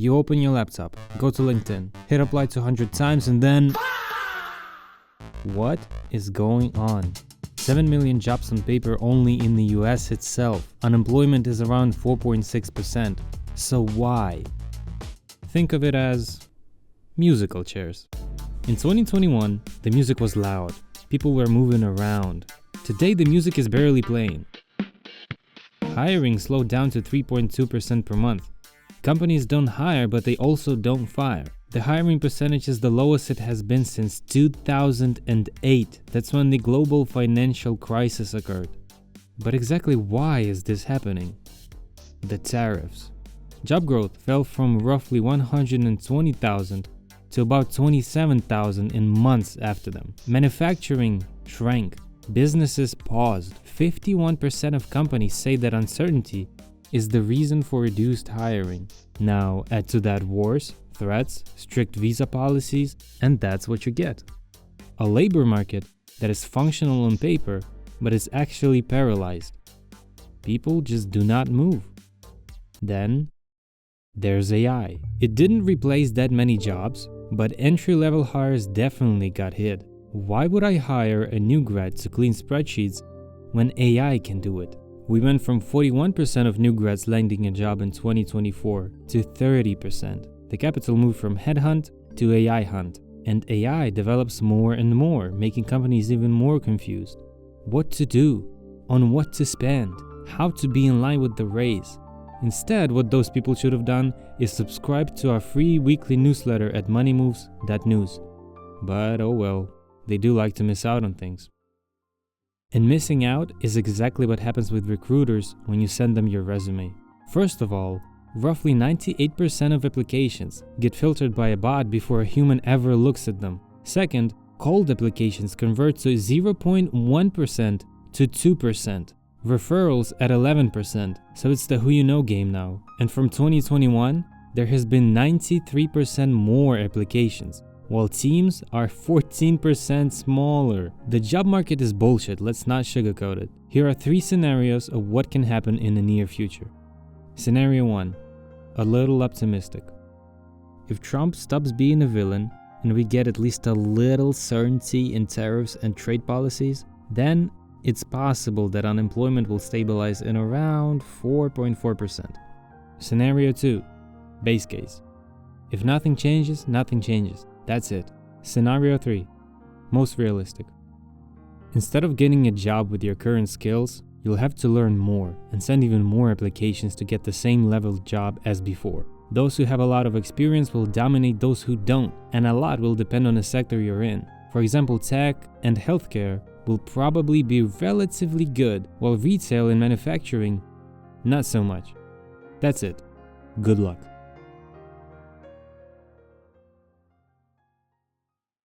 You open your laptop, go to LinkedIn, hit apply 200 times, and then... What is going on? 7 million jobs on paper only in the US itself. Unemployment is around 4.6%. So why? Think of it as musical chairs. In 2021, the music was loud. People were moving around. Today, the music is barely playing. Hiring slowed down to 3.2% per month. Companies don't hire, but they also don't fire. The hiring percentage is the lowest it has been since 2008. That's when the global financial crisis occurred. But exactly why is this happening? The tariffs. Job growth fell from roughly 120,000 to about 27,000 in months after them. Manufacturing shrank. Businesses paused. 51% of companies say that uncertainty is the reason for reduced hiring. Now add to that wars, threats, strict visa policies, and that's what you get. A labor market that is functional on paper, but is actually paralyzed. People just do not move. Then there's AI. It didn't replace that many jobs, but entry-level hires definitely got hit. Why would I hire a new grad to clean spreadsheets when AI can do it? We went from 41% of new grads landing a job in 2024 to 30%. The capital moved from headhunt to AI hunt, and AI develops more and more, making companies even more confused. What to do, on what to spend, how to be in line with the race. Instead, what those people should have done is subscribe to our free weekly newsletter at moneymoves.news. But oh well, they do like to miss out on things. And missing out is exactly what happens with recruiters when you send them your resume. First of all, roughly 98% of applications get filtered by a bot before a human ever looks at them. Second, cold applications convert to 0.1% to 2%. Referrals at 11%, so it's the who you know game now. And from 2021, there has been 93% more applications, while teams are 14% smaller. The job market is bullshit, let's not sugarcoat it. Here are 3 scenarios of what can happen in the near future. Scenario 1. A little optimistic. If Trump stops being a villain and we get at least a little certainty in tariffs and trade policies, then it's possible that unemployment will stabilize in around 4.4%. Scenario 2. Base case. If nothing changes, nothing changes. That's it. Scenario 3. Most realistic. Instead of getting a job with your current skills, you'll have to learn more and send even more applications to get the same level job as before. Those who have a lot of experience will dominate those who don't, and a lot will depend on the sector you're in. For example, tech and healthcare will probably be relatively good, while retail and manufacturing, not so much. That's it. Good luck.